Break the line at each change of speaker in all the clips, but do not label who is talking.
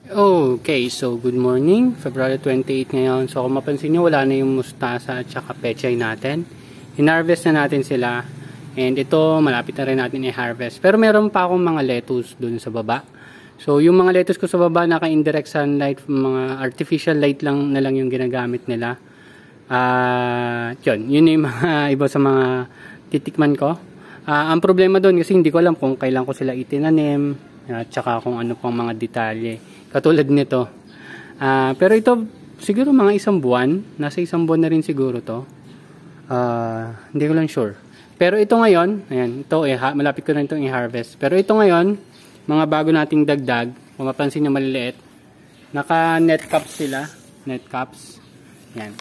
Okay, so good morning, February 28 ngayon. So kung mapansin nyo, wala na yung mustasa at saka pechay natin. Hinarvest na natin sila. And ito, malapit na rin natin i-harvest. Pero meron pa akong mga lettuce dun sa baba. So yung mga lettuce ko sa baba, naka-indirect sunlight, mga artificial light lang na lang yung ginagamit nila. Yun yung mga iba sa mga titikman ko. Ang problema doon kasi hindi ko alam kung kailan ko sila itinanim at saka kung ano pang mga detalye. Katulad nito. Pero ito, siguro mga isang buwan. Nasa isang buwan na rin siguro to. Hindi ko lang sure. Pero ito ngayon, ayan, ito malapit ko na itong i-harvest. Pero ito ngayon, mga bago nating dagdag, kung mapansin nyo maliliit, naka net caps sila. Net caps. Ayan.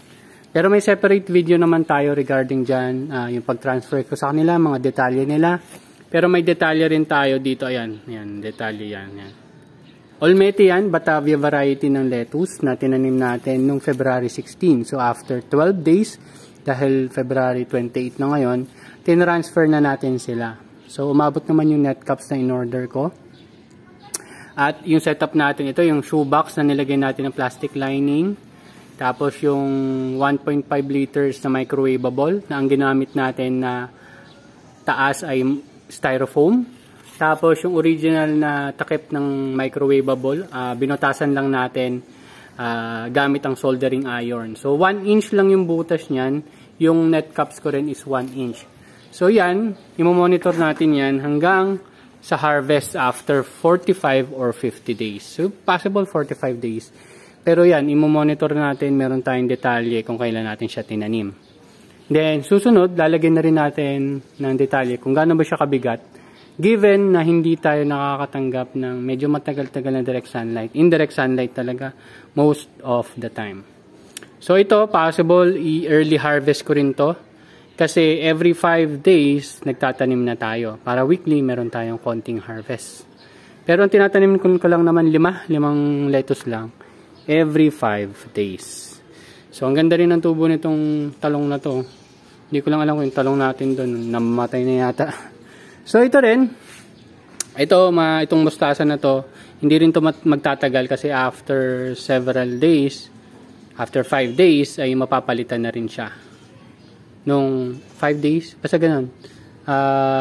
Pero may separate video naman tayo regarding dyan, yung pag-transfer ko sa kanila, mga detalye nila. Pero may detalye rin tayo dito, ayan, ayan, detalye yan, ayan. Olmete yan, Batavia variety ng lettuce na tinanim natin noong February 16. So after 12 days, dahil February 28 na ngayon, tinransfer na natin sila. So umabot naman yung net caps na in-order ko. At yung setup natin, ito yung shoebox na nilagay natin ng plastic lining. Tapos yung 1.5 liters na microwavable na ang ginamit natin na taas ay styrofoam. Tapos yung original na takip ng microwavable, binotasan lang natin gamit ang soldering iron. So 1 inch lang yung butas niyan. Yung net caps ko rin is 1 inch. So yan, i-monitor natin yan hanggang sa harvest after 45 or 50 days. So possible 45 days. Pero yan, i-monitor natin, meron tayong detalye kung kailan natin siya tinanim. Then, susunod, lalagyan na rin natin ng detalye kung gaano ba siya kabigat. Given na hindi tayo nakakatanggap ng medyo matagal-tagal na direct sunlight. Indirect sunlight talaga most of the time. So ito, possible i-early harvest ko rin to. Kasi every 5 days, nagtatanim na tayo. Para weekly, meron tayong konting harvest. Pero ang tinatanim ko lang naman limang lettuce lang. Every 5 days. So, ang ganda rin ng tubo nitong talong na to. Hindi ko lang alam kung yung talong natin doon, namatay na yata. So, ito rin. Itong mustasa na to, hindi rin to magtatagal kasi after several days, after 5 days, ay mapapalitan na rin siya. Nung 5 days, basta ganun.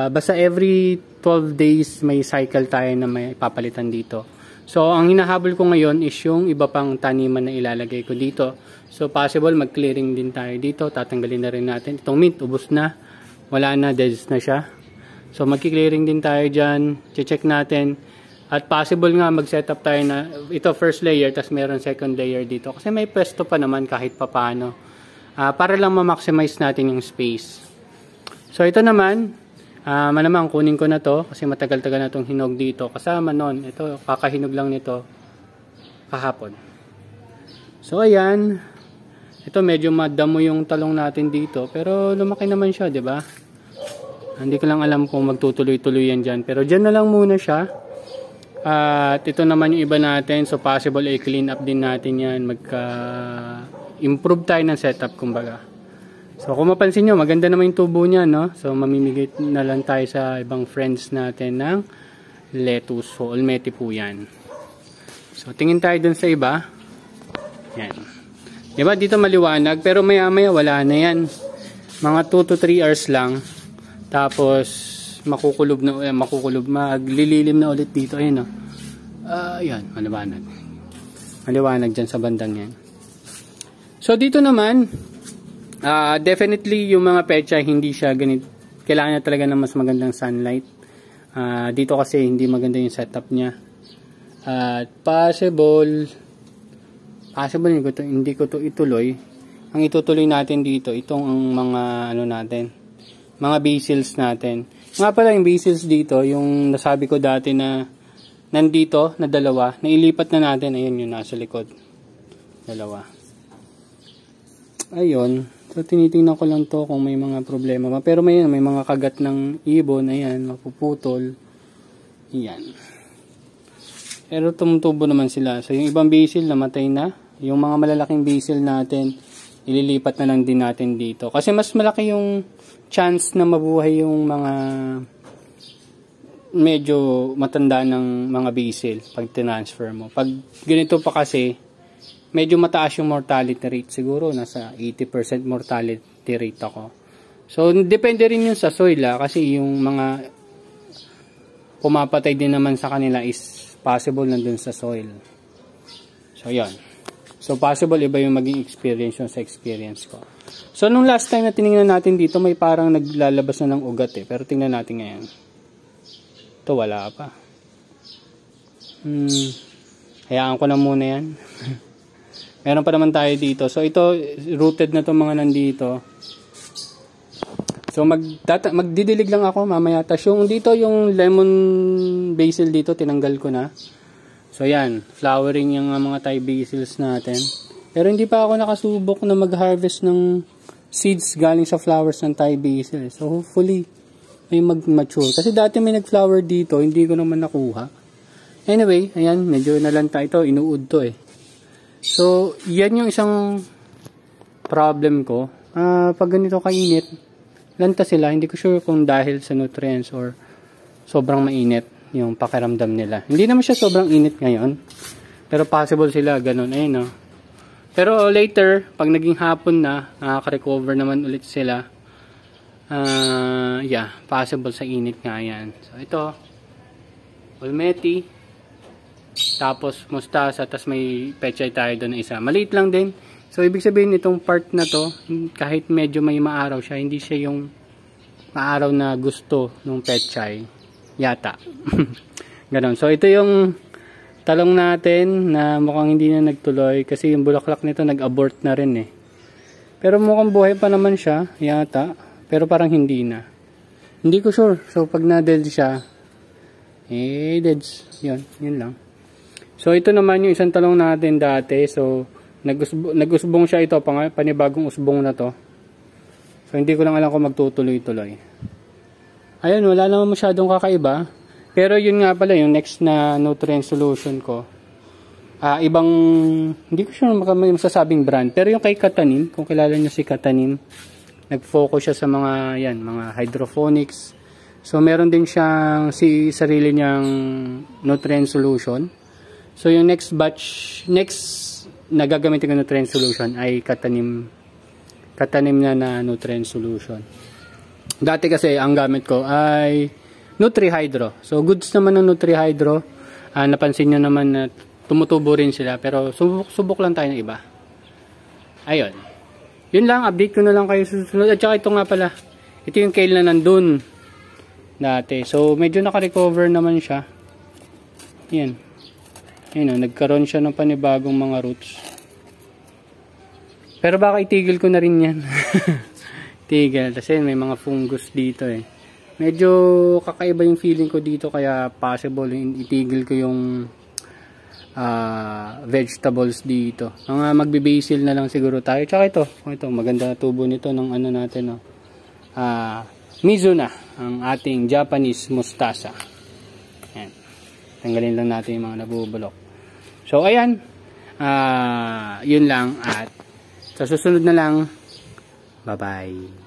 Basta every 12 days, may cycle tayo na may papalitan dito. So, ang hinahabol ko ngayon is yung iba pang taniman na ilalagay ko dito. So, possible mag-clearing din tayo dito. Tatanggalin na rin natin. Itong mint, ubos na. Wala na, dead na siya. So, mag-clearing din tayo dyan. Check natin. At possible nga mag-setup tayo na ito first layer, tas meron second layer dito. Kasi may pwesto pa naman kahit papano. Para lang ma-maximize natin yung space. So, ito naman. Malamang kunin ko na to kasi matagal-tagal na itong hinog dito. Kasama nun, ito, kakahinog lang nito kahapon. So, ayan. Ito, medyo madamo yung talong natin dito. Pero lumaki naman siya, di ba? Hindi ko lang alam kung magtutuloy-tuloy yan dyan. Pero dyan na lang muna siya. At ito naman yung iba natin. So, possible i-clean up din natin yan. Improve tayo ng setup, kumbaga. So, kung mapansin nyo, maganda naman yung tubo niya, no? So, mamimigay na lang tayo sa ibang friends natin ng lettuce. So, olmete po yan. So, tingin tayo dun sa iba. Yan. Diba? Dito maliwanag, pero maya-maya wala na yan. Mga 2 to 3 hours lang. Tapos, maglililim na ulit dito. Ayun, no? Yan, maliwanag. Maliwanag dyan sa bandang yan. So, dito naman, definitely yung mga pecha hindi siya ganito. Kailangan niya talaga ng mas magandang sunlight. Dito kasi hindi maganda yung setup niya. Possible hindi ko to ituloy. Ang itutuloy natin dito, itong mga mga basils natin. Nga pala yung basils dito, yung nasabi ko dati na nandito na dalawa, nailipat na natin. Ayun yung nasa likod. Dalawa. Ayun. So, tinitingnan ko lang to kung may mga problema pa. Pero may mga kagat ng ibon. Ayan, mapuputol. Ayan. Pero tumutubo naman sila. So, yung ibang basil namatay na. Yung mga malalaking basil natin, ililipat na lang din natin dito. Kasi mas malaki yung chance na mabuhay yung mga medyo matanda ng mga basil pag transfer mo. Pag ganito pa kasi, medyo mataas yung mortality rate. Siguro nasa 80% mortality rate ako. So, depende rin yun sa soil kasi yung mga pumapatay din naman sa kanila is possible nandun sa soil. So, yan. So, possible iba yung maging experience yung sa experience ko. So, nung last time na tinignan natin dito, may parang naglalabas na ng ugat Pero tingnan natin ngayon. Ito, wala pa. Hayaan ko na muna yan. Meron pa naman tayo dito. So, ito, rooted na itong mga nandito. So, magdidilig lang ako mamaya. Tapos yung dito, yung lemon basil dito, tinanggal ko na. So, yan. Flowering yung mga Thai basils natin. Pero hindi pa ako nakasubok na mag-harvest ng seeds galing sa flowers ng Thai basil. So, hopefully, may mag-mature. Kasi dati may nag-flower dito, hindi ko naman nakuha. Anyway, ayan, medyo nalanta ito. Inuud to So, yan yung isang problem ko. Pag ganito kainit, lanta sila. Hindi ko sure kung dahil sa nutrients or sobrang mainit yung pakiramdam nila. Hindi naman siya sobrang init ngayon. Pero possible sila, ganun. Ayun, Pero later, pag naging hapon na, nakaka-recover naman ulit sila. Yeah, possible sa init nga yan. So, ito, ulmeti. Tapos mustasa, tapos may pechay tayo doon na isa. Maliit lang din. So, ibig sabihin itong part na to, kahit medyo may maaraw siya, hindi siya yung maaraw na gusto ng pechay. Yata. Ganon. So, ito yung talong natin na mukhang hindi na nagtuloy kasi yung bulaklak nito nag-abort na rin Pero mukhang buhay pa naman siya, yata. Pero parang hindi na. Hindi ko sure. So, pag na-dead siya, deads. Yun lang. So, ito naman yung isang talong natin dati. So, nag-usbong siya ito. Panibagong usbong na to. So, hindi ko lang alam kung magtutuloy-tuloy. Ayun, wala naman masyadong kakaiba. Pero yun nga pala, yung next na nutrient solution ko. Ibang, hindi ko sure may masasabing brand. Pero yung kay Katanim, kung kilala nyo si Katanim, nag-focus siya sa mga, mga hydroponics. So, meron din siyang sarili niyang nutrient solution. So, yung next na gagamitin ko nutrient solution ay Katanim na nutrient solution. Dati kasi, ang gamit ko ay Nutri-Hydro. So, goods naman ng Nutri-Hydro. Napansin nyo naman na tumutubo rin sila. Pero, subok lang tayo ng iba. Ayun. Yun lang, update ko na lang kayo susunod. At saka ito nga pala. Ito yung kale na nandun dati. So, medyo naka-recover naman siya. Yan. Yan, nagkaroon siya ng panibagong mga roots. Pero baka itigil ko na rin yan. Tigil. Kasi may mga fungus dito Medyo kakaiba yung feeling ko dito. Kaya possible itigil ko yung vegetables dito. Mga magbe-basil na lang siguro tayo. Tsaka ito maganda na tubo nito ng ano natin Mizuna, ang ating Japanese mustasa. Ayan. Tanggalin lang natin yung mga nabubulok. So ayan, yun lang at sa susunod na lang, bye bye.